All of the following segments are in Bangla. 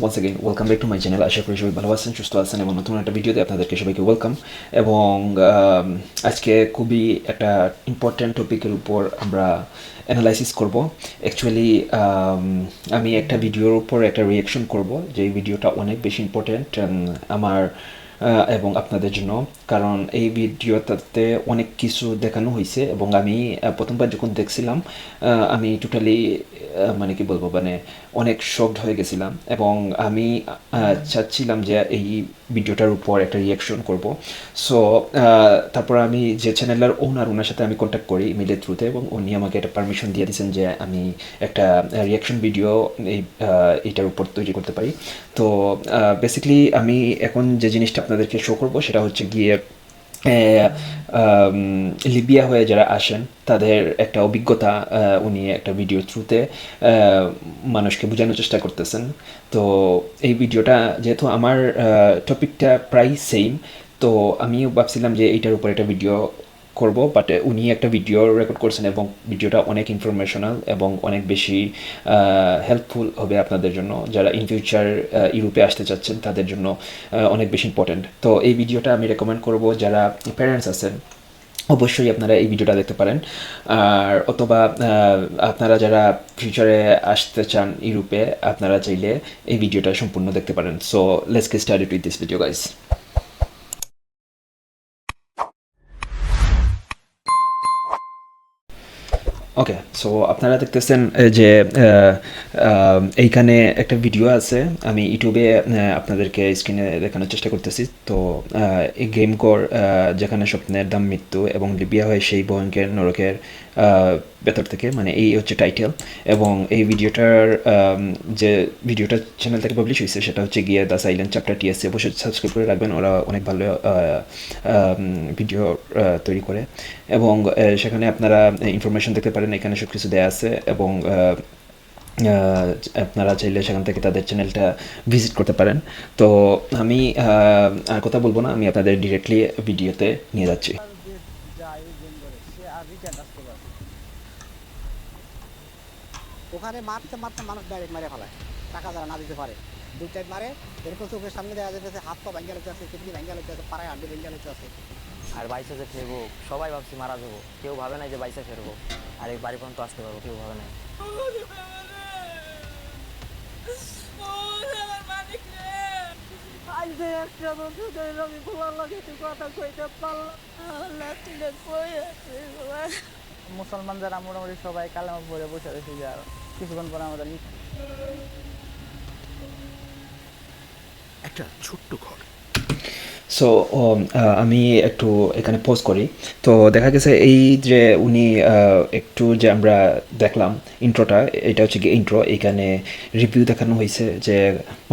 Once again, welcome back to my channel. আশা করি সবাই ভালো আছেন, সুস্থ আছেন এবং নতুন একটা ভিডিওতে আপনাদেরকে সবাইকে ওয়েলকাম। এবং আজকে খুবই একটা ইম্পর্ট্যান্ট টপিকের উপর আমরা অ্যানালাইসিস করব। অ্যাকচুয়ালি আমি একটা ভিডিওর উপর একটা রিয়াকশন করব, যেই ভিডিওটা অনেক বেশি ইম্পর্ট্যান্ট আমার এবং আপনাদের জন্য। কারণ এই ভিডিওটাতে অনেক কিছু দেখানো হয়েছে এবং আমি প্রথমবার যখন দেখছিলাম আমি টোটালি মানে কি বলবো, মানে অনেক শকড হয়ে গেছিলাম এবং আমি চাচ্ছিলাম যে এই ভিডিওটার উপর একটা রিয়াকশন করব। সো তারপর আমি যে চ্যানেলের ওনার সাথে আমি কন্ট্যাক্ট করি ইমেলের থ্রুতে, এবং উনি আমাকে একটা পারমিশন দিয়ে দিয়েছেন যে আমি একটা রিয়াকশন ভিডিও এইটার উপর তৈরি করতে পারি। তো বেসিক্যালি আমি এখন যে জিনিসটা আপনাদেরকে শো করবো সেটা হচ্ছে গিয়ে লিবিয়া হয়ে যারা আসেন তাদের একটা অভিজ্ঞতা উনি একটা ভিডিও থ্রুতে মানুষকে বোঝানোর চেষ্টা করতেছেন। তো এই ভিডিওটা যেহেতু আমার টপিকটা প্রায় সেম, তো আমিও ভাবছিলাম যে এইটার উপর একটা ভিডিও করব, বাট উনি একটা ভিডিও রেকর্ড করছেন এবং ভিডিওটা অনেক ইনফরমেশনাল এবং অনেক বেশি হেল্পফুল হবে আপনাদের জন্য যারা ইন ফিউচার ইউরোপে আসতে চাচ্ছেন, তাদের জন্য অনেক বেশি ইম্পর্টেন্ট। তো এই ভিডিওটা আমি রেকমেন্ড করব যারা প্যারেন্টস আছেন, অবশ্যই আপনারা এই ভিডিওটা দেখতে পারেন। আর অথবা আপনারা যারা ফিউচারে আসতে চান ইউরোপে, আপনারা চাইলে এই ভিডিওটা সম্পূর্ণ দেখতে পারেন। So let's get started with this video guys. Okay, so আপনারা দেখতেছেন যে এইখানে একটা ভিডিও আছে, আমি ইউটিউবে আপনাদেরকে স্ক্রিনে দেখানোর চেষ্টা করতেছি। তো এই গেম কোর, যেখানে স্বপ্নের দাম মৃত্যু এবং লিবিয়া হয় সেই ভয়ঙ্কর নরকের ভেতর থেকে, মানে এই হচ্ছে টাইটেল। এবং এই ভিডিওটার যে ভিডিওটা চ্যানেল থেকে পাবলিশ হয়েছে সেটা হচ্ছে গিয়ে দ্য সাইলেন্ট চ্যাপ্টার টিএসসি। অবশ্যই সাবস্ক্রাইব করে রাখবেন, ওরা অনেক ভালো ভিডিও তৈরি করে। এবং সেখানে আপনারা ইনফরমেশন দেখতে পারেন, এখানে সব কিছু দেওয়া আছে। এবং আপনারা চাইলে সেখান থেকে তাদের চ্যানেলটা ভিজিট করতে পারেন। তো আমি আর কথা বলবো না, আমি আপনাদের ডিরেক্টলি ভিডিওতে নিয়ে যাচ্ছি। ওখানে মারতে মারতে মানুষ ডাইরেক্ট মারে ফেলায়, টাকা যারা না দিতে পারে দুই টাইপ মারে। এরকম চোখের সামনে দেখা যাচ্ছে হাত পা ভাঙ্গা লেগে আছে, কিডনি ভাঙ্গা লেগে আছে, পাড়ায় হাড্ডি ভাঙ্গা লেগে আছে। আর বাইসে যে ফেরবো, সবাই ভাবছি মারা যাবো, কেউ ভাবে নাই যে বাইসে ফেরবো আর এই বাড়ি পর্যন্ত আসতে পারবো, কেউ ভাবে নাই। মুসলমান যারা মোটামুটি সবাই কালেমা পড়ে বসে রয়েছে, আর কিছুক্ষণ পরে আমাদের একটা ছোট্ট ঘর। সো আমি একটু এখানে পোজ করি। তো দেখা গেছে এই যে উনি একটু যে আমরা দেখলাম ইন্ট্রোটা, এটা হচ্ছে কি ইন্ট্রো। এখানে রিভিউ দেখানো হয়েছে যে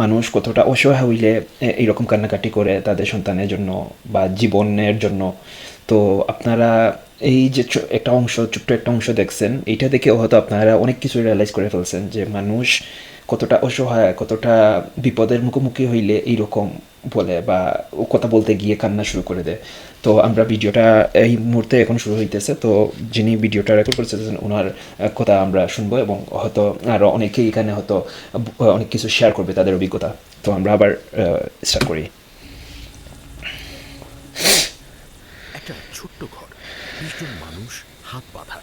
মানুষ কতটা অসহায় হইলে এইরকম কান্নাকাটি করে তাদের সন্তানের জন্য বা জীবনের জন্য। তো আপনারা এই যে একটা অংশ, ছোট্ট একটা অংশ দেখছেন, এইটা দেখে হয়তো আপনারা অনেক কিছু রিয়েলাইজ করে ফেলছেন যে মানুষ কতটা অসহায়, কতটা বিপদের মুখোমুখি হইলে এইরকম বলে বা কথা বলতে গিয়ে কান্না শুরু করে দেয়। তো আমরা ভিডিওটা এই মুহূর্তে এখন শুরু হইতেছে। তো যিনি ভিডিওটা রেকর্ড করতেছেন ওনার কথা আমরা শুনবো এবং হয়তো আরও অনেকেই এখানে হয়তো অনেক কিছু শেয়ার করবে তাদের অভিজ্ঞতা। তো আমরা আবার স্টার্ট করি। একটা ছোট্ট ঘর, 20 জন মানুষ হাত বাঁধা,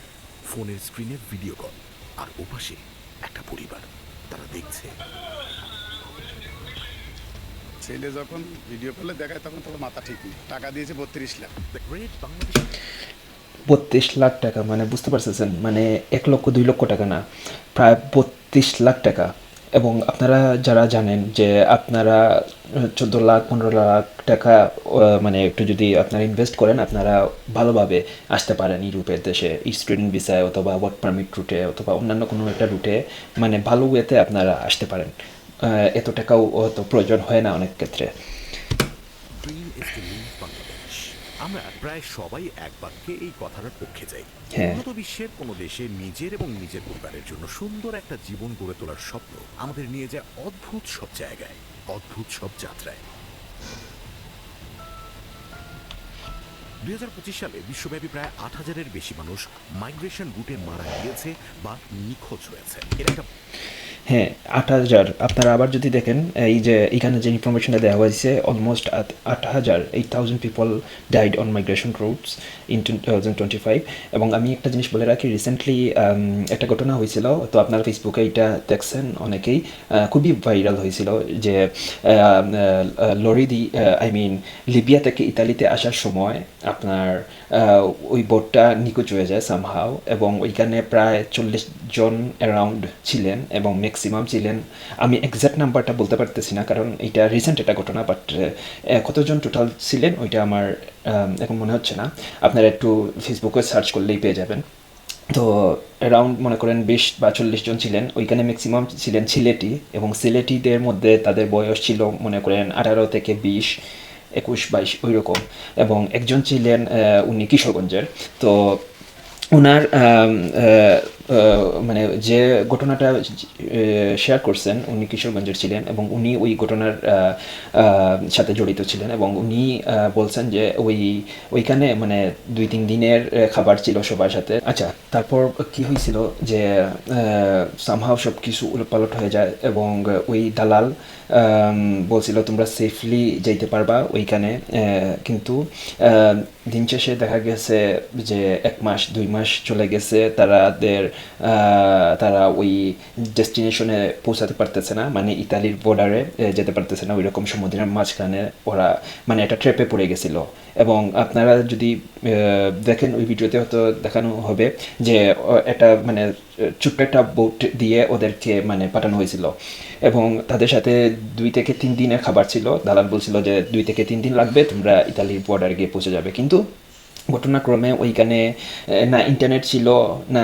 ফোনের স্ক্রিনে ভিডিও কল, আর ওপাশে একটা পরিবার, তারা দেখছে। ছেলে যখন ভিডিও কলে দেখায় তখন তোর মাথা ঠিক নেই। টাকা দিয়েছে 32 লাখ। The great Bangladesh. 32 লাখ টাকা, মানে বুঝতে পারতেছেন, মানে 1 লক্ষ 2 লক্ষ টাকা না, প্রায় 32 লাখ টাকা। এবং আপনারা যারা জানেন যে আপনারা 14 লাখ 15 লাখ টাকা মানে একটু যদি আপনারা ইনভেস্ট করেন, আপনারা ভালোভাবে আসতে পারেন ইউরোপের দেশে স্টুডেন্ট ভিসায় অথবা ওয়ার্ক পারমিট রুটে অথবা অন্যান্য কোনো একটা রুটে, মানে ভালো ওয়েতে আপনারা আসতে পারেন। এত টাকাও হয়তো প্রয়োজন হয় না অনেক ক্ষেত্রে। Dream is the new Bangladesh. আমরা প্রায় সবাই এক বাক্যে এই কথাটার পক্ষে যাই। হ্যাঁ। উন্নত বিশ্বের কোনো দেশে নিজের এবং নিজের পরিবারের জন্য সুন্দর একটা জীবন গড়ে তোলার স্বপ্ন আমাদের নিয়ে যায় অদ্ভুত সব জায়গায়, অদ্ভুত সব যাত্রায়। 2025 সালে বিশ্বব্যাপী প্রায় 8,000-এর বেশি মানুষ মাইগ্রেশন রুটে মারা গিয়েছে বা নিখোঁজ হয়েছে। এর একটা হ্যাঁ 8,000। আপনারা আবার যদি দেখেন এই যে এখানে যে ইনফরমেশনটা দেওয়া হয়েছে almost 8,000 people died on migration roots in 2025। এবং আমি একটা জিনিস বলে রাখি, রিসেন্টলি একটা ঘটনা হয়েছিল, তো আপনারা ফেসবুকে এটা দেখছেন অনেকেই, খুবই ভাইরাল হয়েছিল যে লরি আই মিন লিবিয়া থেকে ইতালিতে আসার সময় আপনার ওই বোটটা নিখোঁজ হয়ে যায় সামহাও, এবং ওইখানে প্রায় 40 জন অ্যারাউন্ড ছিলেন এবং ম্যাক্সিমাম ছিলেন, আমি এক্স্যাক্ট নাম্বারটা বলতে পারতেছি না কারণ এটা রিসেন্ট একটা ঘটনা, বাট কতজন টোটাল ছিলেন ওইটা আমার এখন মনে হচ্ছে না, আপনারা একটু ফেসবুকে সার্চ করলেই পেয়ে যাবেন। তো অ্যারাউন্ড মনে করেন 20 বা 40 জন ছিলেন, ওইখানে ম্যাক্সিমাম ছিলেন সিলেটি, এবং সিলেটিদের মধ্যে তাদের বয়স ছিল মনে করেন 18 থেকে 20, 21-22 ওই রকম, এবং একজন ছিলেন উনি কিশোরগঞ্জের। তো ওনার মানে যে ঘটনাটা শেয়ার করছেন উনি কিশোরগঞ্জের ছিলেন, এবং উনি ওই ঘটনার সাথে জড়িত ছিলেন, এবং উনি বলছেন যে ওইখানে মানে 2-3 দিনের খাবার ছিল সবার সাথে। আচ্ছা, তারপর কি হয়েছিল যে সামহাও সব কিছু উলটপালট হয়ে যায়, এবং ওই দালাল বলছিল তোমরা সেফলি যেতে পারবা ওইখানে, কিন্তু দিন শেষে দেখা গেছে যে 1 মাস 2 মাস চলে গেছে, তারা ওই ডেস্টিনেশনে পৌঁছাতে পারতেছে না, মানে ইতালির বর্ডারে যেতে পারতেছে না, ওই রকম সমুদ্রের মাঝখানে ওরা মানে একটা ট্র্যাপে পড়ে গেছিল। এবং আপনারা যদি দেখেন ওই ভিডিওতে হয়তো দেখানো হবে যে একটা মানে ছোট্ট একটা বোট দিয়ে ওদেরকে মানে পাঠানো হয়েছিল, এবং তাদের সাথে 2 থেকে 3 দিনের খাবার ছিল। দালাল বলছিল যে 2 থেকে 3 দিন লাগবে, তোমরা ইতালির বর্ডারে গিয়ে পৌঁছে যাবে, কিন্তু ঘটনাক্রমে ওইখানে না ইন্টারনেট ছিল, না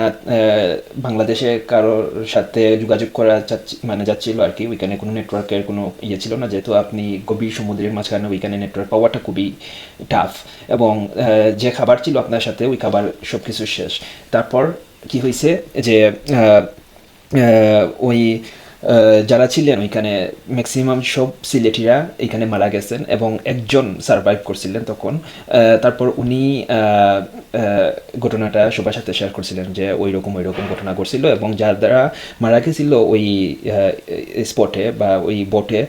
বাংলাদেশে কারোর সাথে যোগাযোগ করা যাচ্ছিল আর কি, ওইখানে কোনো নেটওয়ার্কের কোনো ইয়ে ছিল না, যেহেতু আপনি গভীর সমুদ্রের মাঝখানে ওইখানে নেটওয়ার্ক পাওয়াটা খুবই টাফ, এবং যে খাবার ছিল আপনার সাথে ওই খাবার সব কিছু শেষ। তারপর কি হয়েছে যে ওই যারা ছিলেন ওইখানে ম্যাক্সিমাম সব সিলেটিরা এখানে মারা গেছেন, এবং একজন সারভাইভ করছিলেন তখন। তারপর উনি ঘটনাটা সবার সাথে শেয়ার করছিলেন যে ওই রকম ঘটনা ঘটছিল, এবং যারা মারা গেছিল ওই স্পটে বা ওই বোটে,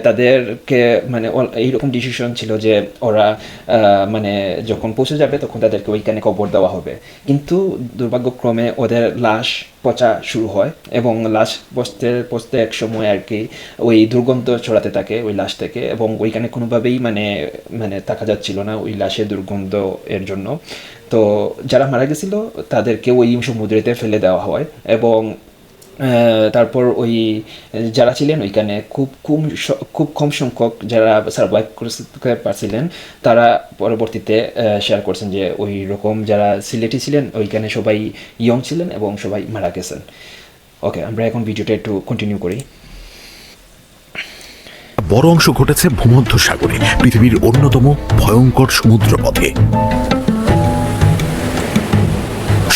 তাদেরকে মানে এইরকম ডিসিশন ছিল যে ওরা মানে যখন পৌঁছে যাবে তখন তাদেরকে ওইখানে কবর দেওয়া হবে, কিন্তু দুর্ভাগ্যক্রমে ওদের লাশ পচা শুরু হয়, এবং লাশ পচতে এক সময় আর কি ওই দুর্গন্ধ ছড়াতে থাকে ওই লাশ থেকে, এবং ওইখানে কোনোভাবেই মানে থাকা যাচ্ছিল না ওই লাশের দুর্গন্ধ এর জন্য। তো যারা মারা গেছিল তাদেরকে ওই সমুদ্রেতে ফেলে দেওয়া হয়, এবং তারপর ওই যারা ছিলেন ওইখানে খুব কম সংখ্যক যারা সার্ভাইভ করতে পারছিলেন, তারা পরবর্তীতে শেয়ার করছেন যে ওই রকম যারা সিলেটি ছিলেন ওইখানে সবাই ইয়ং ছিলেন এবং সবাই মারা গেছেন। ওকে, আমরা এখন ভিডিওটা একটু কন্টিনিউ করি। বড় অংশ ঘটেছে ভূমধ্য সাগরে, পৃথিবীর অন্যতম ভয়ঙ্কর সমুদ্রপথে।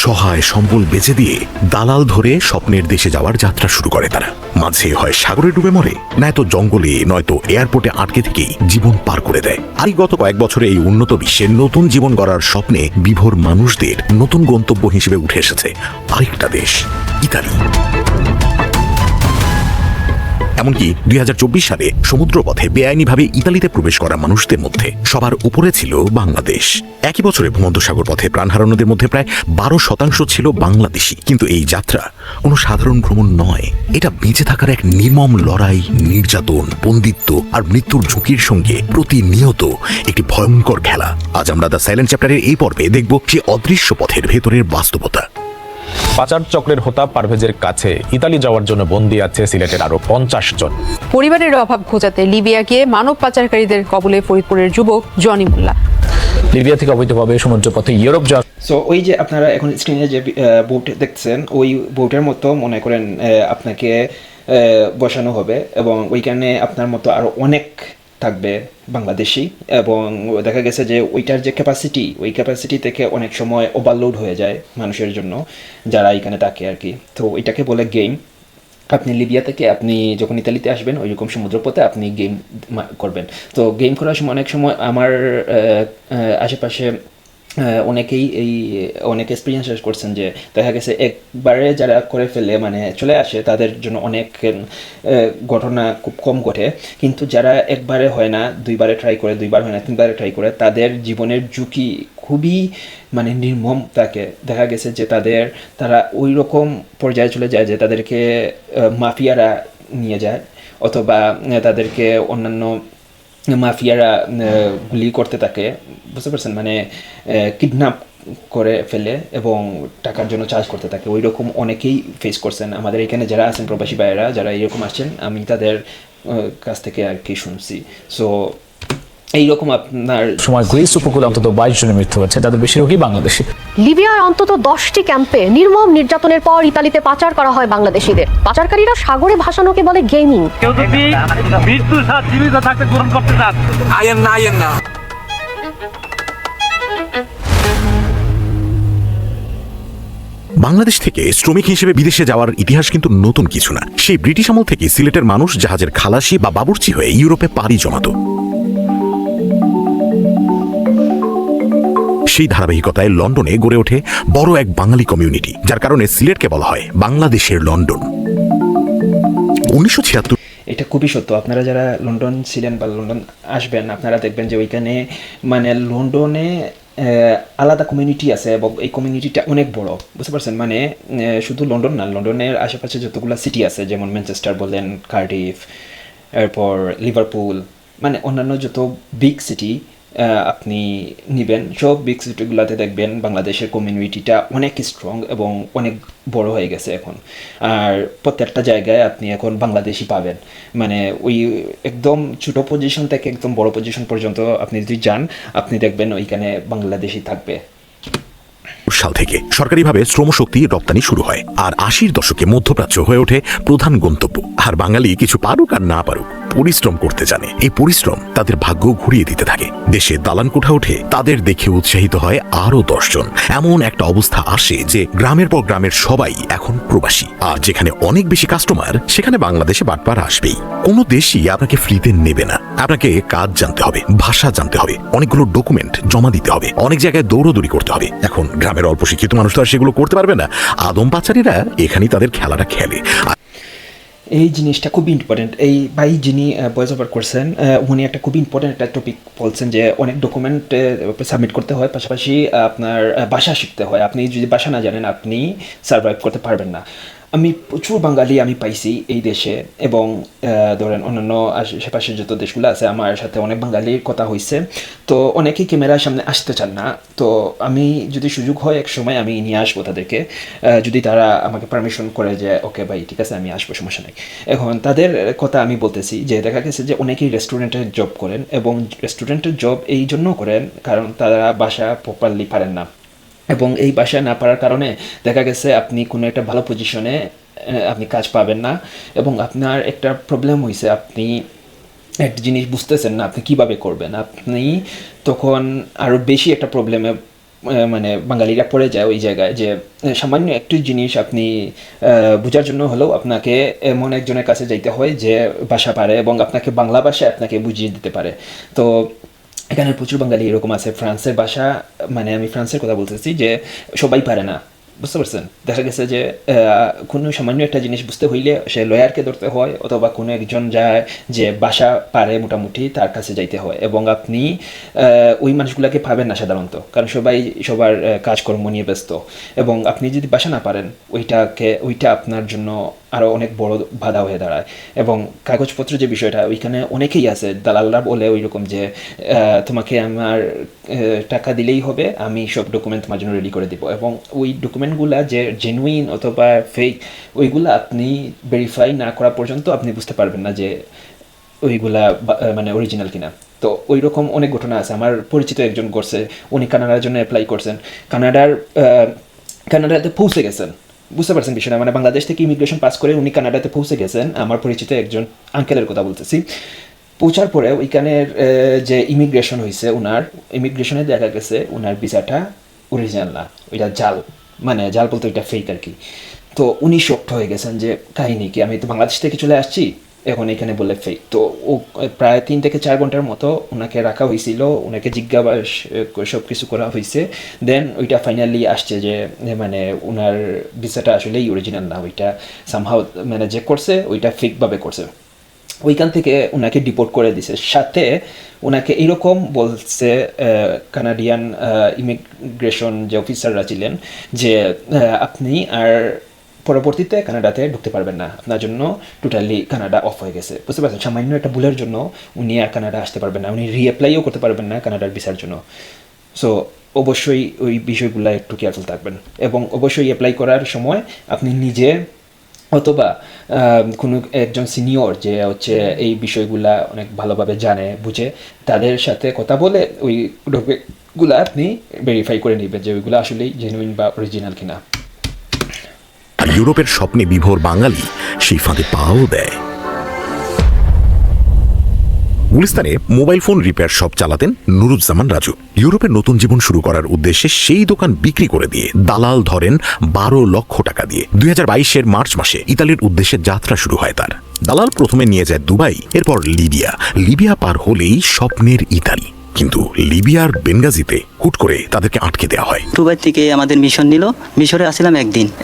সহায় সম্বল বেচে দিয়ে দালাল ধরে স্বপ্নের দেশে যাওয়ার যাত্রা শুরু করে তারা। মাঝে হয় সাগরে ডুবে মরে, নয়তো জঙ্গলে, নয়তো এয়ারপোর্টে আটকে থেকেই জীবন পার করে দেয়। আর গত কয়েক বছরে এই উন্নত বিশ্বের নতুন জীবন গড়ার স্বপ্নে বিভোর মানুষদের নতুন গন্তব্য হিসেবে উঠে এসেছে আরেকটা দেশ, ইতালি। এমনকি 2024 সালে সমুদ্রপথে বেআইনিভাবে ইতালিতে প্রবেশ করা মানুষদের মধ্যে সবার উপরে ছিল বাংলাদেশ। একই বছরে ভূমধ্যসাগর পথে প্রাণ হারানোদের মধ্যে প্রায় 12% ছিল বাংলাদেশি। কিন্তু এই যাত্রা কোনো সাধারণ ভ্রমণ নয়, এটা বেঁচে থাকার এক নির্মম লড়াই, নির্যাতন, বন্দিত্ব আর মৃত্যুর ঝুঁকির সঙ্গে প্রতিনিয়ত একটি ভয়ঙ্কর খেলা। আজ আমরা দ্য সাইলেন্ট চ্যাপ্টারের এই পর্বে দেখব সে অদৃশ্য পথের ভেতরের বাস্তবতা। পাচার চক্রের হোতা পারভেজের কাছে ইতালি যাওয়ার জন্য বন্দী আছে সিলেটের আরো 50 জন। পরিবারের অভাব ঘোচাতে লিবিয়া গিয়ে মানব পাচারকারীদের কবলে ফরিদপুরের যুবক জনি মোল্লা। লিবিয়া থেকে অবৈধভাবে সমুদ্রপথে ইউরোপ যাওয়া। সো ওই যে আপনারা এখন স্ক্রিনে যে বোট দেখছেন, ওই বোটের মতো মনে করেন আপনাকে বসানো হবে, এবং ওইখানে আপনার মতো আরও অনেক থাকবে বাংলাদেশি, এবং দেখা গেছে যে ওইটার যে ক্যাপাসিটি, ওই ক্যাপাসিটি থেকে অনেক সময় ওভারলোড হয়ে যায় মানুষের জন্য যারা এখানে থাকে আর কি। তো ওইটাকে বলে গেম। আপনি লিবিয়া থেকে আপনি যখন ইতালিতে আসবেন ওইরকম সমুদ্রপথে আপনি গেম করবেন। তো গেম করার সময় অনেক সময় আমার আশেপাশে অনেকেই অনেক এক্সপিরিয়েন্স করছেন যে দেখা গেছে একবারে যারা করে ফেলে মানে চলে আসে তাদের জন্য অনেক ঘটনা খুব কম ঘটে, কিন্তু যারা একবারে হয় না, দুইবারে ট্রাই করে, দুইবার হয় না, তিনবারে ট্রাই করে, তাদের জীবনের ঝুঁকি খুবই মানে নির্মম থাকে। দেখা গেছে যে তারা ওই রকম পর্যায়ে চলে যায় যে তাদেরকে মাফিয়ারা নিয়ে যায়, অথবা তাদেরকে অন্যান্য মাফিয়ারা গুলি করতে থাকে, বুঝতে পারছেন, মানে কিডন্যাপ করে ফেলে এবং টাকার জন্য চার্জ করতে থাকে। ওই রকম অনেকেই ফেস করছেন আমাদের এখানে যারা আছেন প্রবাসী ভাইয়েরা, যারা এরকম আসছেন, আমি তাদের কাছ থেকে আর কি শুনছি। সো এইরকম আপনার সময় গ্রিস উপকূলে অন্তত 22 জনের মৃত্যু হয়েছে, তাদের বেশিরভাগই বাংলাদেশি। লিবিয়ায় অন্তত 10টি ক্যাম্পে নির্মম নির্যাতনের পর ইতালিতে পাচার করা হয় বাংলাদেশিদের। পাচারকারীরা সাগরে ভাসানোকে বলে গেমিং। বাংলাদেশ থেকে শ্রমিক হিসেবে বিদেশে যাওয়ার ইতিহাস কিন্তু নতুন কিছু না। সেই ব্রিটিশ আমল থেকে সিলেটের মানুষ জাহাজের খালাসি বা বাবুর্চি হয়ে ইউরোপে পাড়ি জমাত। সেই ধারাবাহিকতায় লন্ডনে গড়ে ওঠে বড় এক বাঙালি কমিউনিটি, যার কারণে সিলেটকে বলা হয় বাংলাদেশের লন্ডন। 1976 এটা খুবই সত্য। আপনারা যারা লন্ডন ছিলেন বা লন্ডন আসবেন, আপনারা দেখবেন যে ওইখানে মানে লন্ডনে আলাদা কমিউনিটি আছে এবং এই কমিউনিটিটা অনেক বড়, বুঝতে পারছেন। মানে শুধু লন্ডন না, লন্ডনের আশেপাশে যতগুলো সিটি আছে, যেমন ম্যানচেস্টার বলেন, কার্ডিফ, এরপর লিভারপুল, মানে অন্যান্য যত বিগ সিটি আপনি নেবেন, সব বিগ সিটিগুলোতে দেখবেন বাংলাদেশের কমিউনিটিটা অনেক স্ট্রং এবং অনেক বড় হয়ে গেছে এখন। আর প্রত্যেকটা জায়গায় আপনি এখন বাংলাদেশি পাবেন, মানে ওই একদম ছোটো পজিশন থেকে একদম বড় পজিশন পর্যন্ত আপনি যদি যান, আপনি দেখবেন ওইখানে বাংলাদেশি থাকবে। সাল থেকে সরকারিভাবে শ্রমশক্তি রপ্তানি শুরু হয়, আর 80-র দশকে মধ্যপ্রাচ্য হয়ে ওঠে প্রধান গন্তব্য। আর বাঙালি কিছু পারুক আর না পারুক, পরিশ্রম করতে জানে। এই পরিশ্রম তাদের ভাগ্য ঘুরিয়ে দিতে থাকে। দেশে দালান কোঠা ওঠে, তাদের দেখে উৎসাহিত হয় আরো 10 জন। এমন একটা অবস্থা আসে যে গ্রামের পর গ্রামের সবাই এখন প্রবাসী। আর যেখানে অনেক বেশি কাস্টমার, সেখানে বাংলাদেশে বাটপার আসবেই। কোনো দেশই আপনাকে ফ্রিতে নেবে না। আপনাকে কাজ জানতে হবে, ভাষা জানতে হবে, অনেকগুলো ডকুমেন্ট জমা দিতে হবে, অনেক জায়গায় দৌড়দৌড়ি করতে হবে। এখন গ্রামের অল্প শিক্ষিত মানুষ তো আর সেগুলো করতে পারবে না। আদম পাচারীরা এখানেই তাদের খেলাটা খেলে। এই জিনিসটা খুব ইম্পর্টেন্ট। এই ভাই যিনি ভয়েস ওভার করছেন, উনি একটা খুব ইম্পর্টেন্ট একটা টপিক বলছেন যে অনেক ডকুমেন্ট সাবমিট করতে হয়, পাশাপাশি আপনার ভাষা শিখতে হয়। আপনি যদি ভাষা না জানেন, আপনি সার্ভাইভ করতে পারবেন না। আমি প্রচুর বাঙালি আমি পাইছি এই দেশে, এবং ধরেন অন্যান্য আশেপাশের যত দেশগুলো আছে, আমার সাথে অনেক বাঙালির কথা হয়েছে। তো অনেকেই ক্যামেরার সামনে আসতে চান না। তো আমি যদি সুযোগ হয় এক সময় আমি নিয়ে আসবো তাদেরকে, যদি তারা আমাকে পারমিশন করে যে ওকে ভাই ঠিক আছে আমি আসবো, সমস্যা নেই। এখন তাদের কথা আমি বলতেছি যে দেখা গেছে যে অনেকেই রেস্টুরেন্টে জব করেন, এবং রেস্টুরেন্টের জব এই জন্য করেন কারণ তারা ভাষা প্রপারলি পারেন না, এবং এই ভাষা না পারার কারণে দেখা গেছে আপনি কোনো একটা ভালো পজিশনে আপনি কাজ পাবেন না, এবং আপনার একটা প্রবলেম হয়েছে, আপনি একটা জিনিস বুঝতেছেন না আপনি কিভাবে করবেন, আপনি তখন আরও বেশি একটা প্রবলেমে মানে বাঙালিরা পড়ে যায় ওই জায়গায় যে সামান্য একটু জিনিস আপনি বোঝার জন্য হলেও আপনাকে এমন একজনের কাছে যাইতে হয় যে ভাষা পারে এবং আপনাকে বাংলা ভাষায় আপনাকে বুঝিয়ে দিতে পারে। তো এখানে প্রচুর বাঙালি এরকম আছে। ফ্রান্সের ভাষা, মানে আমি ফ্রান্সের কথা বলতেছি, যে সবাই পারে না, বুঝতে পারছেন। দেখা গেছে যে কোনো সামান্য একটা জিনিস বুঝতে হইলে সে লয়ারকে ধরতে হয়, অথবা কোনো একজন যায় যে ভাষা পারে মোটামুটি, তার কাছে যাইতে হয়, এবং আপনি ওই মানুষগুলোকে পাবেন না সাধারণত, কারণ সবাই সবার কাজকর্ম নিয়ে ব্যস্ত, এবং আপনি যদি ভাষা না পারেন ওইটা আপনার জন্য আরও অনেক বড় বাধা হয়ে দাঁড়ায়। এবং কাগজপত্র যে বিষয়টা, ওইখানে অনেকেই আছে দালালরা বলে ওই রকম যে তোমাকে আমার টাকা দিলেই হবে, আমি সব ডকুমেন্ট তোমার জন্য রেডি করে দিব, এবং ওই ডকুমেন্টগুলো যে জেনুইন অথবা ফেক, ওইগুলো আপনি ভেরিফাই না করা পর্যন্ত আপনি বুঝতে পারবেন না যে ওইগুলা মানে অরিজিনাল কিনা। তো ওই রকম অনেক ঘটনা আছে। আমার পরিচিত একজন করছে, উনি কানাডার জন্য অ্যাপ্লাই করছেন, কানাডাতে পৌঁছে গেছেন, বুঝতে পারছেন বিষয়টা, মানে বাংলাদেশ থেকে ইমিগ্রেশন পাস করে উনি কানাডাতে পৌঁছে গেছেন। আমার পরিচিত একজন আঙ্কেলের কথা বলতেছি। পৌঁছার পরে ওইখানের যে ইমিগ্রেশন হয়েছে, ওনার ইমিগ্রেশনে দেখা গেছে ওনার ভিসাটা অরিজিনাল না, ওইটা জাল, মানে জাল বলতে ওইটা ফেক আর কি। তো উনি শক্ট হয়ে গেছেন যে কাহিনী কি, আমি তো বাংলাদেশ থেকে চলে আসছি, এখন এখানে বলে ফেক। তো ও প্রায় 3 থেকে 4 ঘন্টার মতো ওনাকে রাখা হয়েছিল, ওনাকে জিজ্ঞাসা সব কিছু করা হয়েছে। দেন ওইটা ফাইনালি আসছে যে মানে ওনার ভিসাটা আসলেই অরিজিনাল না, ওইটা সামহাও মানে যে করছে ওইটা ফেকভাবে করছে। ওইখান থেকে ওনাকে ডিপোর্ট করে দিছে। সাথে ওনাকে এরকম বলছে কানাডিয়ান ইমিগ্রেশন যে অফিসাররা ছিলেন যে আপনি আর পরবর্তীতে কানাডাতে ঢুকতে পারবেন না, আপনার জন্য টোটালি কানাডা অফ হয়ে গেছে। বুঝতে পারছেন, সামান্য একটা ভুলের জন্য উনি আর কানাডা আসতে পারবেন না, উনি রিঅ্যাপ্লাইও করতে পারবেন না কানাডার ভিসার জন্য। সো অবশ্যই ওই বিষয়গুলো একটু কেয়ারফুল থাকবেন, এবং অবশ্যই অ্যাপ্লাই করার সময় আপনি নিজে অথবা কোনো একজন সিনিয়র যে হচ্ছে এই বিষয়গুলা অনেক ভালোভাবে জানে বুঝে তাদের সাথে কথা বলে ওই ডকুমেন্টগুলো আপনি ভেরিফাই করে নেবেন যে ওইগুলো আসলেই জেনুইন বা অরিজিনাল কিনা। আর ইউরোপের স্বপ্নে বিভোর বাঙালি সেই ফাঁদে পাও দেয়। গুলিস্তানে মোবাইল ফোন রিপেয়ার শপ চালাতেন নুরুজ্জামান রাজু। ইউরোপের নতুন জীবন শুরু করার উদ্দেশ্যে সেই দোকান বিক্রি করে দিয়ে দালাল ধরেন 12 লক্ষ টাকা দিয়ে 2022-এর মার্চ মাসে ইতালির উদ্দেশ্যে যাত্রা শুরু হয় তার। দালাল প্রথমে নিয়ে যায় দুবাই, এরপর লিবিয়া পার হলেই স্বপ্নের ইতালি। কিন্তু লিবিয়ার বেনগাজিতে হুট করে তাদেরকে আটকে দেওয়া হয়। দুবাই থেকে আমাদের মিশন নিল, মিশরে আসছিলাম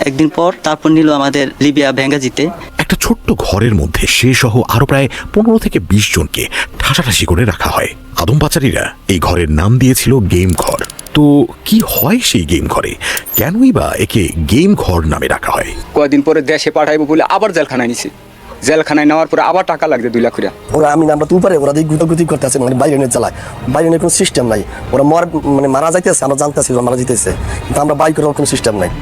একদিন পর তারপর নিল আমাদের লিবিয়া বেঙ্গাজিতে। একটা ছোট্ট ঘরের মধ্যে সে সহ আরো প্রায় 15 থেকে 20 জনকে ঠাসাঠাসি করে রাখা হয়। আদম পাচারীরা এই ঘরের নাম দিয়েছিল গেম ঘর। তো কি হয় সেই গেম ঘরে, কেনই বা একে গেম ঘর নামে রাখা হয়? কয়েকদিন পরে দেশে পাঠাইবো বলে আবার জেলখানায় নিছে, জেলখানায় নেওয়ার পরে আবার টাকা লাগবে 2 লাখ করে। ওরা আমরা তো উপরে ওরা গুতাগুতি করতে আছে, মানে বাইরে নিয়ে চালায়, বাইরে নিয়ে কোনো সিস্টেম নাই। ওরা মানে মারা যাইতেছে, আমরা জানতেছি মারা যেতেছে, কিন্তু আমরা বাইক করার কোনো সিস্টেম নাই।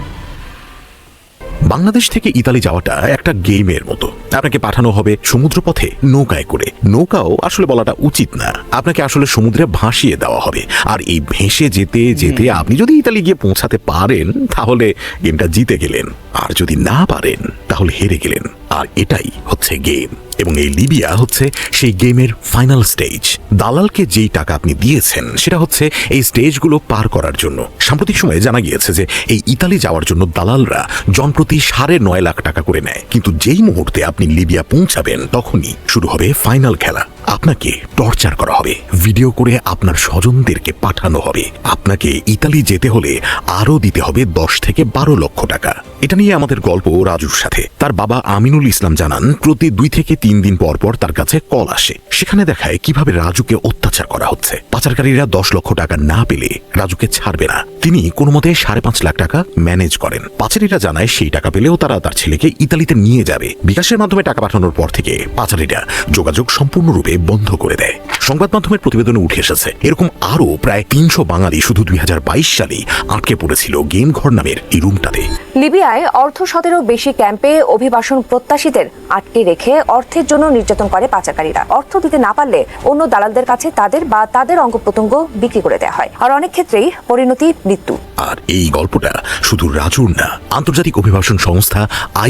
বাংলাদেশ থেকে ইতালি যাওয়াটা একটা গেমের মতো। আপনাকে পাঠানো হবে সমুদ্রপথে নৌকায় করে। নৌকাও আসলে বলাটা উচিত না, আপনাকে আসলে সমুদ্রে ভাসিয়ে দেওয়া হবে। আর এই ভেসে যেতে যেতে আপনি যদি ইতালি গিয়ে পৌঁছাতে পারেন তাহলে গেমটা জিতে গেলেন, আর যদি না পারেন তাহলে হেরে গেলেন। আর এটাই হচ্ছে গেম, এবং এই লিবিয়া হচ্ছে সেই গেমের ফাইনাল স্টেজ। দালালকে যেই টাকা আপনি দিয়েছেন সেটা হচ্ছে এই স্টেজগুলো পার করার জন্য। সাম্প্রতিক সময়ে জানা গিয়েছে যে এই ইতালি যাওয়ার জন্য দালালরা জনপ্রতি 9.5 লাখ টাকা করে নেয়। কিন্তু যেই মুহূর্তে আপনি লিবিয়া পৌঁছাবেন তখনই শুরু হবে ফাইনাল খেলা। আপনাকে টর্চার করা হবে, ভিডিও করে আপনার স্বজনদেরকে পাঠানো হবে। আপনাকে ইতালি যেতে হলে আরও দিতে হবে 10 থেকে 12 লক্ষ টাকা। এটা নিয়ে আমাদের গল্প রাজুর সাথে। তার বাবা আমিনুল ইসলাম জানান, প্রতি 2 থেকে 3 দিন পর পর তার কাছে কল আসে। সেখানে দেখায় কিভাবে রাজুকে অত্যাচার করা হচ্ছে। পাচারকারীরা 10 লক্ষ টাকা না পেলে রাজুকে ছাড়বে না। তিনি কোনো মতে 5.5 লাখ টাকা ম্যানেজ করেন। পাচারীরা জানায় সেই টাকা পেলেও তারা তার ছেলেকে ইতালিতে নিয়ে যাবে। বিকাশের মাধ্যমে টাকা পাঠানোর পর থেকে পাচারীরা যোগাযোগ সম্পূর্ণরূপে বন্ধ করে দেয়। সংবাদ মাধ্যমের প্রতিবেদনে উঠে এসেছে এরকম আরও প্রায় 300 বাঙালি শুধু 2022 সালেই আটকে পড়েছিল গেম ঘর নামের এই রুমটাতে। লিবিয়ায় অর্ধশতেরও বেশি ক্যাম্পে অভিবাসন প্রত্যাশীদের আটকে রেখে অর্থের জন্য নির্যাতন করে পাচারকারীরা। অর্থ দিতে না পারলে অন্য দালালদের কাছে তাদের বা তাদের অঙ্গ প্রত্যঙ্গ বিক্রি করে দেওয়া হয়, আর অনেক ক্ষেত্রেই পরিণতি মৃত্যু। আর এই গল্পটা শুধু রাজুর না, আন্তর্জাতিক অভিবাসন সংস্থা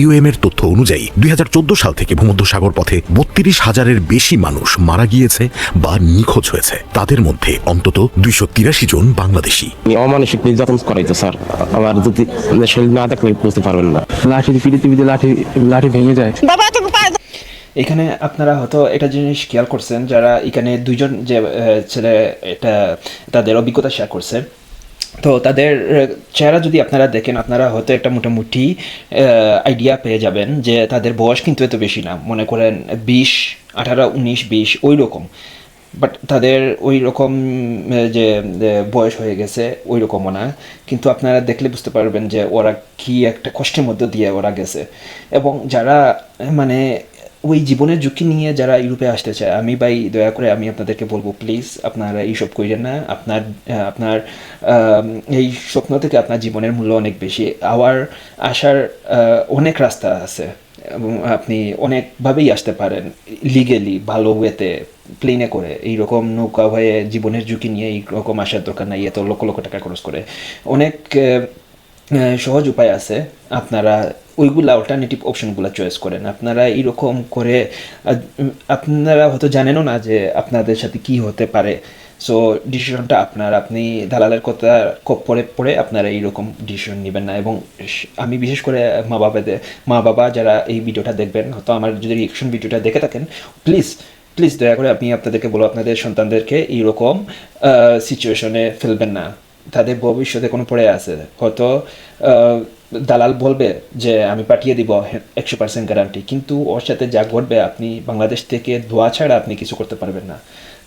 IOM এর তথ্য অনুযায়ী 2014 সাল থেকে ভূমধ্যসাগর পথে 32,000-এর বেশি মানুষ মারা গিয়েছে বা নিখোঁজ হয়েছে। তাদের মধ্যে অন্তত 283 জন বাংলাদেশি। অমানসিক নির্যাতন করাইতো স্যার, আমার যদি শরীর না থাকলে বুঝতে পারবেন না। লাঠি পৃথিবীতে লাঠি ভেঙে যায়। এখানে আপনারা হয়তো একটা জিনিস খেয়াল করছেন, যারা এখানে 2 জন যে ছেলে এটা তাদের অভিজ্ঞতা শেয়ার করছে, তো তাদের চেহারা যদি আপনারা দেখেন আপনারা হয়তো একটা মোটামুটি আইডিয়া পেয়ে যাবেন যে তাদের বয়স কিন্তু এত বেশি না, মনে করেন 20, 18, 19, 20 ওই রকম। বাট তাদের ওই রকম যে বয়স হয়ে গেছে ওই রকমও না, কিন্তু আপনারা দেখলে বুঝতে পারবেন যে ওরা কি একটা কষ্টের মধ্যে দিয়ে ওরা গেছে। এবং যারা মানে ওই জীবনের ঝুঁকি নিয়ে যারা ইউরোপে আসতে চায়, আমি ভাই দয়া করে আমি আপনাদেরকে বলবো প্লিজ আপনারা এইসব করেন না। আপনার এই স্বপ্ন থেকে আপনার জীবনের মূল্য অনেক বেশি। আসার অনেক রাস্তা আছে এবং আপনি অনেকভাবেই আসতে পারেন লিগেলি, ভালো ওয়েতে, প্লেনে করে। এইরকম নৌকা হয়ে জীবনের ঝুঁকি নিয়ে এইরকম আসার দরকার নাই এত লক্ষ লক্ষ টাকা খরচ করে। অনেক সহজ উপায় আছে, আপনারা ওইগুলা অল্টারনেটিভ অপশনগুলো চয়েস করেন। আপনারা এইরকম করে আপনারা হয়তো জানেনও না যে আপনাদের সাথে কি হতে পারে। সো ডিসিশনটা আপনার, আপনি দালালের কথা পরে আপনারা এইরকম ডিসিশন নেবেন না। এবং আমি বিশেষ করে মা বাবা যারা এই ভিডিওটা দেখবেন, হয়তো আমার যদি রিয়েকশন ভিডিওটা দেখে থাকেন, প্লিজ দয়া করে আপনি আপনাদেরকে বলো আপনাদের সন্তানদেরকে এইরকম সিচুয়েশনে ফেলবেন না। তাদের ভবিষ্যতে কোনো পড়ে আছে, হয়তো দালাল বলবে যে আমি পাঠিয়ে দিব 100% গ্যারান্টি, কিন্তু ওর সাথে যা ঘটবে আপনি বাংলাদেশ থেকে দোয়া ছাড়া আপনি কিছু করতে পারবেন না।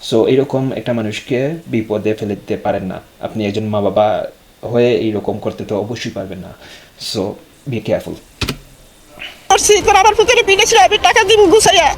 সো এইরকম একটা মানুষকে বিপদে ফেলে দিতে পারেন না। আপনি একজন মা বাবা হয়ে এইরকম করতে তো অবশ্যই পারবেন না। So be careful. টাকা দিব গুছাইয়া।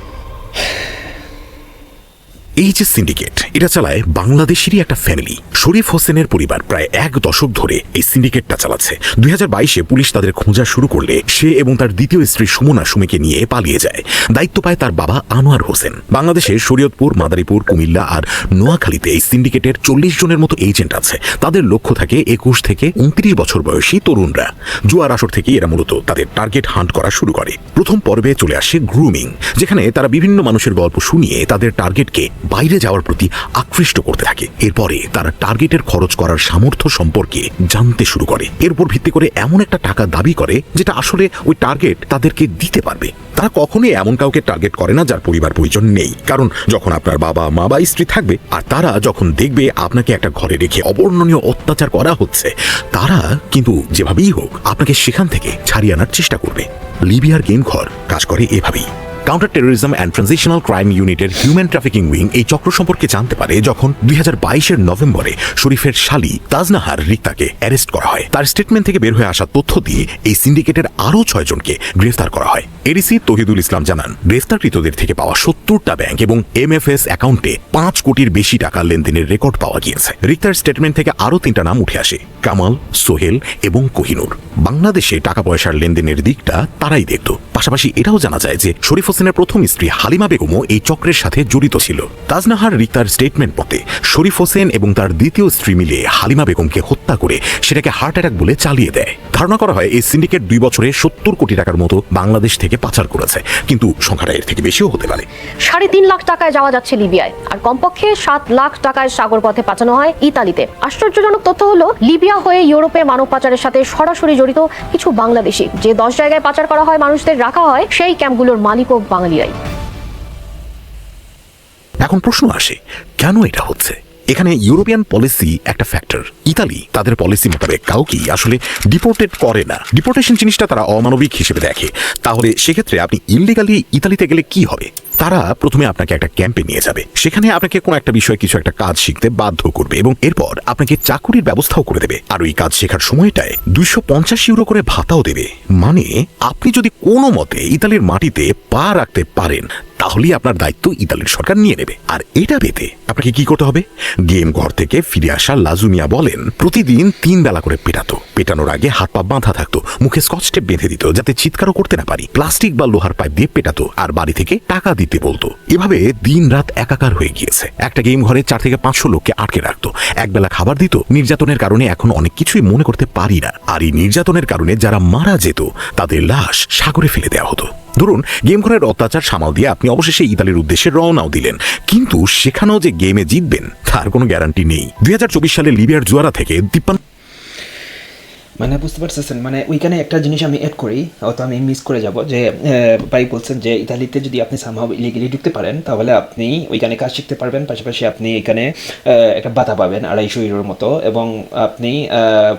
এই যে সিন্ডিকেট, এটা চালায় বাংলাদেশেরই একটা ফ্যামিলি। শরীফ হোসেনের পরিবার প্রায় 1 দশক ধরে এই সিন্ডিকেটটা চালাচ্ছে। 2022-এ পুলিশ তাদের খোঁজা শুরু করলে সে এবং তার দ্বিতীয় স্ত্রী সুমনা সুমিকে নিয়ে পালিয়ে যায়। দায়িত্ব পায় তার বাবা আনোয়ার হোসেন। বাংলাদেশের শরীয়তপুর, মাদারীপুর, কুমিল্লা আর নোয়াখালীতে এই সিন্ডিকেটের 40 জনের মতো এজেন্ট আছে। তাদের লক্ষ্য থাকে 21 থেকে 29 বছর বয়সী তরুণরা। জুয়ার আসর থেকে এরা মূলত তাদের টার্গেট হান্ট করা শুরু করে। প্রথম পর্বে চলে আসে গ্রুমিং, যেখানে তারা বিভিন্ন মানুষের গল্প শুনিয়ে তাদের টার্গেটকে বাইরে যাওয়ার প্রতি আকৃষ্ট করতে থাকে। এরপরে তারা টার্গেটের খরচ করার সামর্থ্য সম্পর্কে জানতে শুরু করে। এর উপর ভিত্তি করে এমন একটা টাকা দাবি করে যেটা আসলে ওই টার্গেট তাদেরকে দিতে পারবে। তারা কখনোই এমন কাউকে টার্গেট করে না যার পরিবার পরিজন নেই, কারণ যখন আপনার বাবা মা বা স্ত্রী থাকবে আর তারা যখন দেখবে আপনাকে একটা ঘরে রেখে অবর্ণনীয় অত্যাচার করা হচ্ছে, তারা কিন্তু যেভাবেই হোক আপনাকে সেখান থেকে ছাড়িয়ে আনার চেষ্টা করবে। লিবিয়ার গেম ঘর কাজ করে এভাবেই। Counter terrorism and transitional crime ইউনিটের হিউম্যান ট্রাফিকিং উইং এই চক্র সম্পর্কে জানতে পারে যখন 2022-এর নভেম্বরে শরীফের শালী তাজনাহার রিক্তাকে অ্যারেস্ট করা হয়। তার স্টেটমেন্ট থেকে বের হয়ে আসা তথ্য দিয়ে এই সিন্ডিকেটের আরও 6 জনকে গ্রেফতার করা হয়। এডিসি তহিদুল ইসলাম জানান, গ্রেফতারকৃতদের থেকে পাওয়া 70টা ব্যাংক এবং MFS অ্যাকাউন্টে 5 কোটির বেশি টাকা লেনদেনের রেকর্ড পাওয়া গিয়েছে। রিক্তার স্টেটমেন্ট থেকে আরও 3টা নাম উঠে আসে, কামাল, সোহেল এবং কোহিনুর। বাংলাদেশে টাকা পয়সার লেনদেনের দিকটা তারাই দেখত। পাশাপাশি এটাও জানা যায় যে শরীফ হোসেনের প্রথম স্ত্রী হালিমা বেগমও এই চক্রের সাথে জড়িত ছিল। তাজনাহার রিক্তার স্টেটমেন্ট মতে শরীফ হোসেন এবং তার দ্বিতীয় স্ত্রী মিলে হালিমা বেগমকে হত্যা করে সেটাকে হার্ট অ্যাটাক বলে চালিয়ে দেয়। ধারণা করা হয় এই সিন্ডিকেট 2 বছরে 70 কোটি টাকার মতো বাংলাদেশ থেকে পাচার করেছে, কিন্তু সংখ্যাটা এর থেকে বেশিও হতে পারে। 3.5 লাখ টাকায় যাওয়া যাচ্ছে লিবিয়ায়, আর কমপক্ষে 7 লাখ টাকায় সাগর পথে পাঠানো হয় ইতালিতে। আশ্চর্যজনক তথ্য হলো, লিবিয়া হয়ে ইউরোপে মানব পাচারের সাথে সরাসরি জড়িত কিছু বাংলাদেশি। যে 10 জায়গায় পাচার করা হয় মানুষদের রাখা হয়, সেই ক্যাম্পগুলোর মালিকও বাঙালিরাই। এখন প্রশ্ন আসে, কেন এটা হচ্ছে? এখানে ইউরোপিয়ান পলিসি একটা ফ্যাক্টর। ইতালি তাদের পলিসি মোতাবেক কাউকেই আসলে ডিপোর্টেড করে না। ডিপোর্টেশন জিনিসটা তারা অমানবিক হিসেবে দেখে। তাহলে সেক্ষেত্রে আপনি ইললিগালি ইতালিতে গেলে কি হবে? তারা প্রথমে আপনাকে একটা ক্যাম্পে নিয়ে যাবে, সেখানে আপনাকে কোনো একটা বিষয়ে কিছু একটা কাজ শিখতে বাধ্য করবে এবং এরপর আপনাকে চাকুরির ব্যবস্থাও করে দেবে। আর ওই কাজ শেখার সময়টায় 250 ইউরো করে ভাতাও দেবে। মানে আপনি যদি কোনো মতে ইতালির মাটিতে পা রাখতে পারেন, তাহলেই আপনার দায়িত্ব ইতালির সরকার নিয়ে নেবে। আর এটা পেতে আপনাকে কি করতে হবে? গেম ঘর থেকে ফিরে আসা লাজুমিয়া বলেন, প্রতিদিন 3 বেলা করে পেটাতো। পেটানোর আগে হাত পা বাঁধা থাকতো, মুখে স্কচ টেপ বেঁধে দিত যাতে চিৎকারও করতে না পারি। প্লাস্টিক বা লোহার পাইপ দিয়ে পেটাতো আর বাড়ি থেকে টাকা দিতে বলতো। এভাবে দিন রাত একাকার হয়ে গিয়েছে। একটা গেম ঘরে 4 থেকে 500 লোককে আটকে রাখতো, একবেলা খাবার দিত। নির্যাতনের কারণে এখন অনেক কিছুই মনে করতে পারি না। আর এই নির্যাতনের কারণে যারা মারা যেত তাদের লাশ সাগরে ফেলে দেওয়া হতো। ধরুন গেম ঘরের অত্যাচার সামাল দিয়ে আপনি অবশেষে ইতালির উদ্দেশ্যে রওনাও দিলেন, কিন্তু সেখানেও যে গেমে জিতবেন তার কোনো গ্যারান্টি নেই। 2024 সালে লিবিয়ার জুয়ারা থেকে 53 মানে বুঝতে পারছেন, মানে ওইখানে একটা জিনিস আমি অ্যাড করি, হয়তো আমি মিস করে যাব, যে ভাই বলছেন যে ইতালিতে যদি আপনি সামহাও ইলিগালি ঢুকতে পারেন তাহলে আপনি ওইখানে কাজ শিখতে পারবেন, পাশাপাশি আপনি এখানে একটা ভাতা পাবেন 250 ইউরোর মতো, এবং আপনি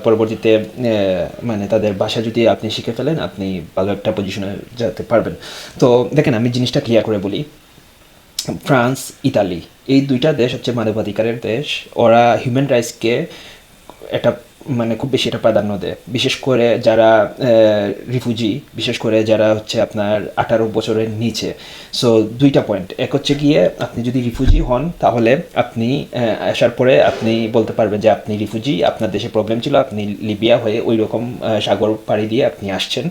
পরবর্তীতে মানে তাদের ভাষা যদি আপনি শিখে ফেলেন আপনি ভালো একটা পজিশনে যেতে পারবেন। তো দেখেন আমি জিনিসটা ক্লিয়ার করে বলি, ফ্রান্স, ইতালি এই 2টা দেশ হচ্ছে মানবাধিকারের দেশ। ওরা হিউম্যান রাইটসকে একটা মানে খুব বেশি এটা প্রাধান্য দেয়, বিশেষ করে যারা রিফিউজি, বিশেষ করে যারা হচ্ছে আপনার 18 বছরের নিচে। সো 2টা পয়েন্ট, এক হচ্ছে গিয়ে আপনি যদি রিফিউজি হন তাহলে আপনি আসার পরে আপনি বলতে পারবেন যে আপনি রিফিউজি, আপনার দেশে প্রবলেম ছিল, আপনি লিবিয়া হয়ে ওই রকম সাগর পাড়ি দিয়ে আপনি আসছেন।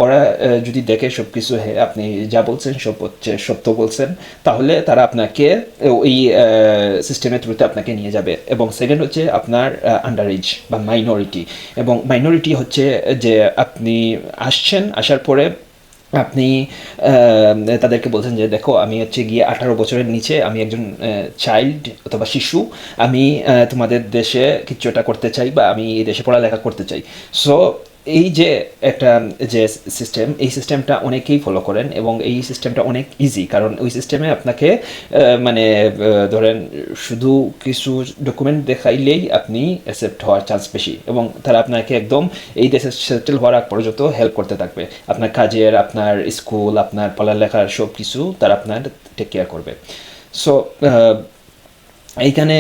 ওরা যদি দেখে সব কিছু আপনি যা বলছেন সব হচ্ছে সত্য বলছেন, তাহলে তারা আপনাকে ওই সিস্টেমের থ্রুতে আপনাকে নিয়ে যাবে। এবং সেকেন্ড হচ্ছে আপনার আন্ডার এজ বা মাইনরিটি, এবং মাইনরিটি হচ্ছে যে আপনি আসছেন, আসার পরে আপনি তাদেরকে বলছেন যে দেখো আমি হচ্ছে গিয়ে 18 বছরের নিচে, আমি একজন চাইল্ড অথবা শিশু, আমি তোমাদের দেশে কিছু একটা করতে চাই বা আমি এই দেশে পড়ালেখা করতে চাই। সো এই যে একটা যে সিস্টেম, এই সিস্টেমটা অনেকেই ফলো করেন এবং এই সিস্টেমটা অনেক ইজি, কারণ ওই সিস্টেমে আপনাকে মানে ধরেন শুধু কিছু ডকুমেন্ট দেখাইলেই আপনি অ্যাকসেপ্ট হওয়ার চান্স বেশি, এবং তারা আপনাকে একদম এই দেশে সেটেল হওয়ার আগ পর্যন্ত হেল্প করতে থাকবে। আপনার কাজের, আপনার স্কুল, আপনার পড়ালেখার সব কিছু তারা আপনার টেক কেয়ার করবে। সো এইখানে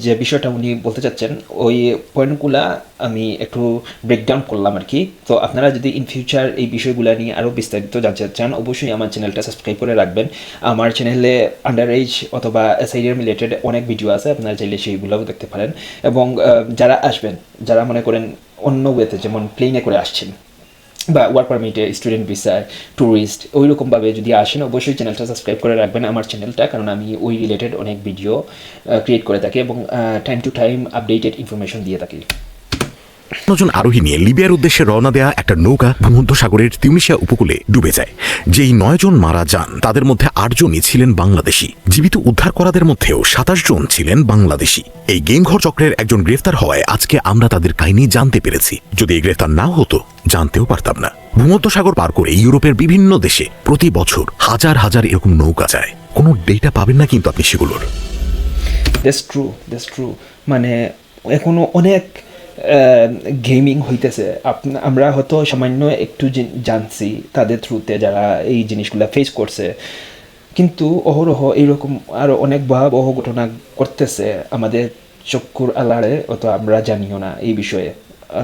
যে বিষয়টা উনি বলতে চাচ্ছেন ওই পয়েন্টগুলা আমি একটু ব্রেকডাউন করলাম আর কি। তো আপনারা যদি ইন ফিউচার এই বিষয়গুলো নিয়ে আরও বিস্তারিত জানতে চান অবশ্যই আমার চ্যানেলটা সাবস্ক্রাইব করে রাখবেন। আমার চ্যানেলে আন্ডার এজ অথবা অ্যাসাইলাম রিলেটেড অনেক ভিডিও আছে, আপনারা চাইলে সেইগুলোও দেখতে পারেন। এবং যারা আসবেন, যারা মনে করেন অন্য ওয়েতে যেমন প্লেনে করে আসছেন বা ওয়ার্ক পারমিটে, স্টুডেন্ট ভিসায়, ট্যুরিস্ট, ওই রকমভাবে যদি আসেন অবশ্যই চ্যানেলটা সাবস্ক্রাইব করে রাখবেন আমার চ্যানেলটা, কারণ আমি ওই রিলেটেড অনেক ভিডিও ক্রিয়েট করে থাকি এবং time to time updated information দিয়ে থাকি। 9 জন আরোহী নিয়ে লিবিয়ার উদ্দেশ্যে রওনা দেয়া একটা নৌকা ভূমধ্যসাগরের তিউনিসিয়া উপকূলে ডুবে যায়। যেই 9 জন মারা যান তাদের মধ্যে 8 জনই ছিলেন বাংলাদেশি। জীবিত উদ্ধার করাদের মধ্যেও 27 জন ছিলেন বাংলাদেশি। এই গেমঘর চক্রের একজন গ্রেফতার হওয়ায় আজকে আমরা তাদের কাহিনী জানতে পেরেছি। যদি এই গ্রেফতার না হতো জানতেও পারতাম না। ভূমধ্যসাগর পার করে ইউরোপের বিভিন্ন দেশে প্রতি বছর হাজার হাজার এরকম নৌকা যায়। কোনো ডেটা পাবেন না কিন্তু আপনি সেগুলোর। That's true. মানে এখনো অনেক গেমিং হইতেছে। আমরা হয়তো সামান্য একটু জানছি তাদের থ্রুতে যারা এই জিনিসগুলো ফেস করছে, কিন্তু অহরহ এইরকম আরও অনেক ভয়াবহ ঘটনা করতেছে আমাদের চক্ষুর আড়ালে, হয়তো আমরা জানিও না এই বিষয়ে।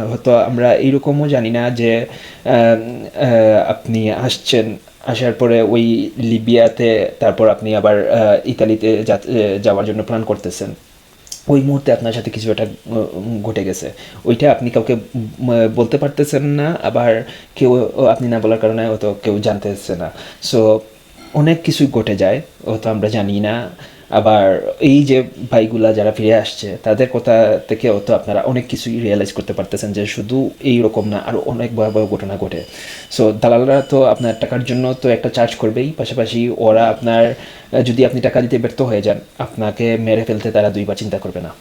হয়তো আমরা এইরকমও জানি না যে আপনি আসার পরে ওই লিবিয়াতে, তারপর আপনি আবার ইতালিতে যাওয়ার জন্য প্ল্যান করতেছেন, ওই মুহূর্তে আপনার সাথে কিছু একটা ঘটে গেছে, ওইটা আপনি কাউকে বলতে পারতেছেন না, আবার কেউ আপনি না বলার কারণে হয়তো কেউ জানতেছে না। সো অনেক কিছুই ঘটে যায়, হয়তো আমরা জানি না। আবার এই যে ভাইগুলা যারা ফিরে আসছে তাদের কথা থেকে হয়তো আপনারা অনেক কিছুই রিয়েলাইজ করতে পারতেছেন যে শুধু এই রকম না, আরও অনেক ভয়াবহ ঘটনা ঘটে। সো দালালরা তো আপনার টাকার জন্য তো একটা চার্জ করবেই, পাশাপাশি ওরা আপনার যদি আপনি টাকা দিতে ব্যর্থ হয়ে যান আপনাকে মেরে ফেলতে তারা দুইবার চিন্তা করবে না।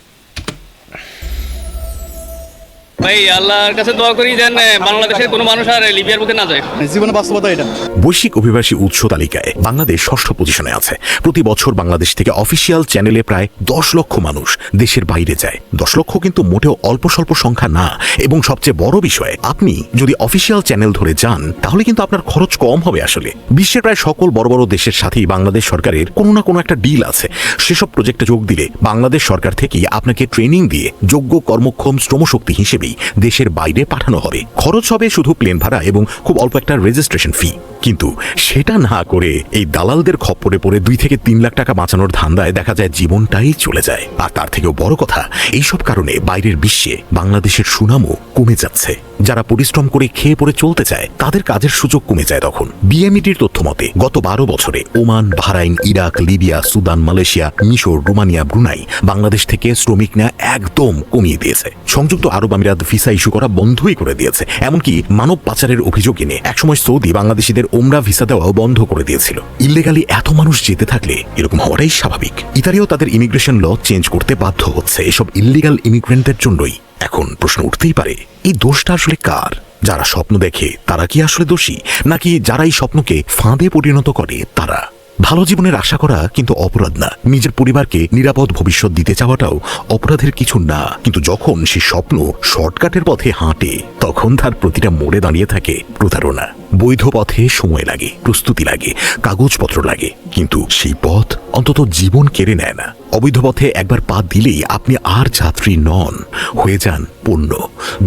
ভাই আল্লাহর কাছে দোয়া করি যেন বাংলাদেশের কোনো মানুষ আর লিবিয়ার বুকে না যায়। জীবনে বাস্তবতা এটা। বৈশ্বিক অভিবাসী উৎস তালিকায় বাংলাদেশ 6ষ্ঠ পজিশনে আছে। প্রতি বছর বাংলাদেশ থেকে অফিসিয়াল চ্যানেলে প্রায় 10 লক্ষ মানুষ দেশের বাইরে যায়। 10 লক্ষ কিন্তু মোটেও অল্প স্বল্প সংখ্যা না, এবং সবচেয়ে বড় বিষয়, আপনি যদি অফিসিয়াল চ্যানেল ধরে যান তাহলে কিন্তু আপনার খরচ কম হবে। আসলে বিশ্বের প্রায় সকল বড় বড় দেশের সাথেই বাংলাদেশ সরকারের কোনো না কোনো একটা ডিল আছে। সেসব প্রজেক্টে যোগ দিলে বাংলাদেশ সরকার থেকেই আপনাকে ট্রেনিং দিয়ে যোগ্য কর্মক্ষম শ্রমশক্তি হিসেবেই দেশের বাইরে পাঠানো হবে। খরচ হবে শুধু প্লেন ভাড়া এবং খুব অল্প একটা রেজিস্ট্রেশন ফি। কিন্তু সেটা না করে এই দালালদের খপ্পরে পড়ে 2 থেকে 3 লাখ টাকা বাঁচানোর ধান্দায় দেখা যায় জীবনটাই চলে যায়। আর তার থেকেও বড় কথা, এইসব কারণে বাইরের বিশ্বে বাংলাদেশের সুনামও কমে যাচ্ছে। যারা পরিশ্রম করে খেয়ে পড়ে চলতে চায় তাদের কাজের সুযোগ কমে যায় তখন। বিএমইটির তথ্য মতে গত 12 বছরে Oman, Bahrain, Iraq, Libya, Sudan, Malaysia, মিশর, রোমানিয়া, ব্রুনাই বাংলাদেশ থেকে শ্রমিক নেওয়া একদম কমিয়ে দিয়েছে। সংযুক্ত আরব আমিরাত ভিসা ইস্যু করা বন্ধই করে দিয়েছে। এমনকি মানব পাচারের অভিযোগ এনে একসময় সৌদি বাংলাদেশিদের ওমরা ভিসা দেওয়াও বন্ধ করে দিয়েছিল। ইল্লিগালি এত মানুষ যেতে থাকলে এরকম হওয়াটাই স্বাভাবিক। ইতালিও তাদের ইমিগ্রেশন ল চেঞ্জ করতে বাধ্য হচ্ছে এসব ইল্লিগাল ইমিগ্রেন্টদের জন্যই। এখন প্রশ্ন উঠতেই পারে, এই দোষটা আসলে কার? যারা স্বপ্ন দেখে তারা কি আসলে দোষী, নাকি যারা এই স্বপ্নকে ফাঁদে পরিণত করে তারা? ভালো জীবনের আশা করা কিন্তু অপরাধ না, নিজের পরিবারকে নিরাপদ ভবিষ্যৎ দিতে চাওয়াটাও অপরাধের কিছু না। কিন্তু যখন সে স্বপ্ন শর্টকাটের পথে হাঁটে তখন তার প্রতিটা মোড়ে দাঁড়িয়ে থাকে প্রতারণা। বৈধ পথে সময় লাগে, প্রস্তুতি লাগে, কাগজপত্র লাগে, কিন্তু সেই পথ অন্তত জীবন কেড়ে নেয় না। অবৈধ পথে একবার পা দিলেই আপনি আর যাত্রী নন, হয়ে যান পণ্য,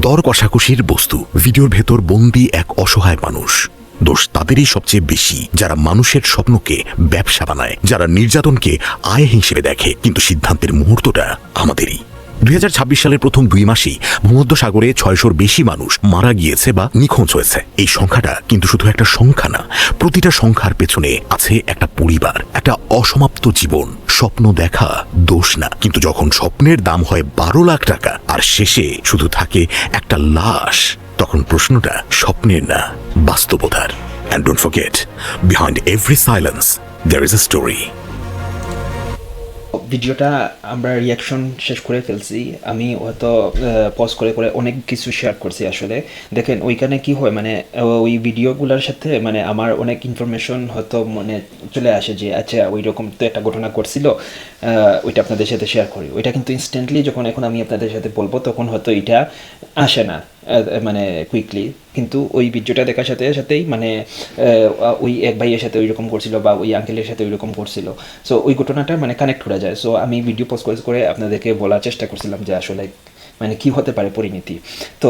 দর কষাকষির বস্তু। ভিডিওর ভেতর বন্দী এক অসহায় মানুষ। দোষ তাদেরই সবচেয়ে বেশি যারা মানুষের স্বপ্নকে ব্যবসা বানায়, যারা নির্যাতনকে আয় হিসেবে দেখে। কিন্তু সিদ্ধান্তের মুহূর্তটা আমাদেরই। 2026 সালের প্রথম 2 মাসেই ভূমধ্যসাগরে 600-র বেশি মানুষ মারা গিয়েছে বা নিখোঁজ হয়েছে। এই সংখ্যাটা কিন্তু শুধু একটা সংখ্যা না, প্রতিটা সংখ্যার পেছনে আছে একটা পরিবার, একটা অসমাপ্ত জীবন। স্বপ্ন দেখা দোষ না, কিন্তু যখন স্বপ্নের দাম হয় 12 লাখ টাকা আর শেষে শুধু থাকে একটা লাশ, তখন প্রশ্নটা স্বপ্নের না, বাস্তবতার। And don't forget, behind every silence, there is a story. ভিডিওটা আমরা রিয়াকশন শেষ করে ফেলছি। আমি হয়তো পজ করে করে অনেক কিছু শেয়ার করছি। আসলে দেখেন ওইখানে কি হয়, মানে ওই ভিডিওগুলোর সাথে মানে আমার অনেক ইনফরমেশন হয়তো মানে চলে আসে যে আচ্ছা ওই রকম তো একটা ঘটনা করছিল, ওইটা আপনাদের সাথে শেয়ার করি। ওইটা কিন্তু ইনস্ট্যান্টলি যখন এখন আমি আপনাদের সাথে বলবো তখন হয়তো এটা আসে না মানে কুইকলি, কিন্তু ওই ভিডিওটা দেখার সাথে সাথেই মানে ওই এক ভাইয়ের সাথে ওই রকম করছিল বা ওই আঙ্কেলের সাথে ওই রকম করছিল, সো ওই ঘটনাটা মানে কানেক্ট করা যায়। সো আমি ভিডিও পোস্ট করে আপনাদেরকে বলার চেষ্টা করছিলাম যে আসলে মানে কি হতে পারে পরিণতি। তো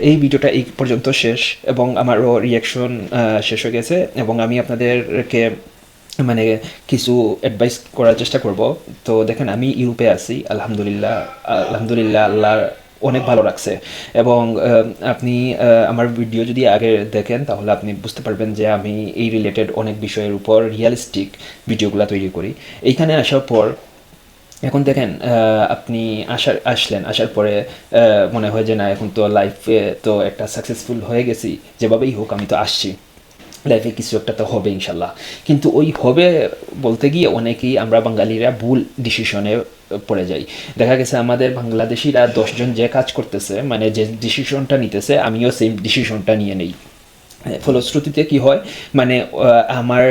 এই ভিডিওটা এই পর্যন্ত শেষ এবং আমারও রিয়াকশন শেষ হয়ে গেছে এবং আমি আপনাদেরকে মানে কিছু অ্যাডভাইস করার চেষ্টা করব। তো দেখেন আমি ইউরোপে আছি, আলহামদুলিল্লাহ আল্লাহ অনেক ভালো রাখছে এবং আপনি আমার ভিডিও যদি আগে দেখেন তাহলে আপনি বুঝতে পারবেন যে আমি এই রিলেটেড অনেক বিষয়ের উপর রিয়ালিস্টিক ভিডিওগুলো তৈরি করি। এইখানে আসার পর এখন দেখেন আপনি আসার পরে মনে হয় যে না এখন তো লাইফে তো একটা সাকসেসফুল হয়ে গেছি, যেভাবেই হোক আমি তো আসছি, লাইফে কিছু একটা তো হবে ইনশাল্লাহ। কিন্তু ওই হবে বলতে গিয়ে অনেকেই আমরা বাঙালিরা ভুল ডিসিশনে পড়ে যাই। দেখা গেছে আমাদের বাংলাদেশিরা 10 জন যে কাজ করতেছে মানে যে ডিসিশনটা নিতেছে আমিও সেম ডিসিশনটা নিয়ে নেই। ফলশ্রুতিতে কি হয় মানে আমার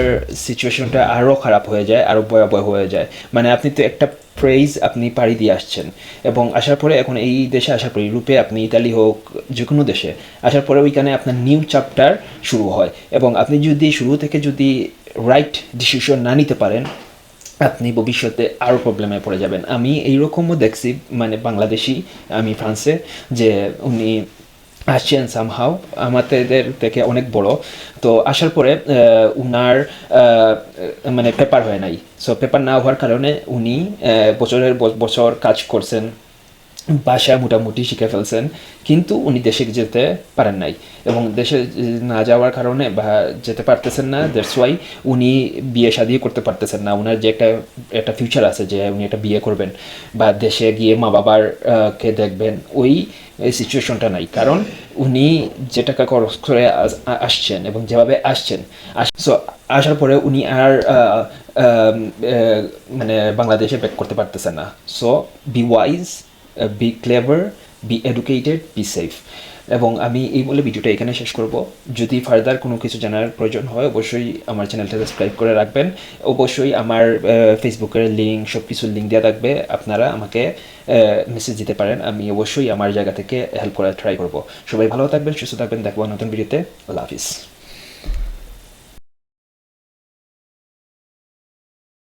সিচুয়েশনটা আরও খারাপ হয়ে যায়, আরও ভয়াবহ হয়ে যায়। মানে আপনি তো একটা প্রেজ আপনি পাড়ি দিয়ে আসছেন এবং আসার পরে এখন এই দেশে আসার পরে ইউরোপে আপনি ইতালি হোক যে কোনো দেশে আসার পরে ওইখানে আপনার নিউ চ্যাপ্টার শুরু হয় এবং আপনি যদি শুরু থেকে যদি রাইট ডিসিশন না নিতে পারেন আপনি ভবিষ্যতে আরও প্রবলেমে পড়ে যাবেন। আমি এইরকমও দেখছি মানে বাংলাদেশি আমি ফ্রান্সে যে উনি আসছেন সামহাও আমাদের থেকে অনেক বড়, তো আসার পরে উনার মানে পেপার হয় নাই। সো পেপার না হওয়ার কারণে উনি বছরের বছর কাজ করছেন, ভাষা মোটামুটি শিখে ফেলছেন, কিন্তু উনি দেশে যেতে পারেন নাই এবং দেশে না যাওয়ার কারণে বা যেতে পারতেছেন না, দ্যাটস ওয়াই উনি বিয়ে শাদি করতে পারতেছেন না। ওনার যে একটা ফিউচার আছে যে উনি একটা বিয়ে করবেন বা দেশে গিয়ে মা বাবার কে দেখবেন, ওই সিচুয়েশনটা নাই, কারণ উনি যে টাকা খরচ করে আসছেন এবং যেভাবে আসছেন সো আসার পরে উনি আর মানে বাংলাদেশে ব্যাক করতে পারতেছেন না। So B wise, B clever, B educated, be safe. এবং আমি এই বলে ভিডিওটা এখানে শেষ করব। যদি ফার্দার কোনো কিছু জানার প্রয়োজন হয় অবশ্যই আমার চ্যানেলটা সাবস্ক্রাইব করে রাখবেন। অবশ্যই আমার ফেসবুকের লিঙ্ক সব কিছুর লিঙ্ক দেওয়া থাকবে, আপনারা আমাকে মেসেজ দিতে পারেন, আমি অবশ্যই আমার জায়গা থেকে হেল্প করার ট্রাই করব। সবাই ভালো থাকবেন, সুস্থ থাকবেন, দেখবো নতুন ভিডিওতে। আল্লাহ হাফিজ।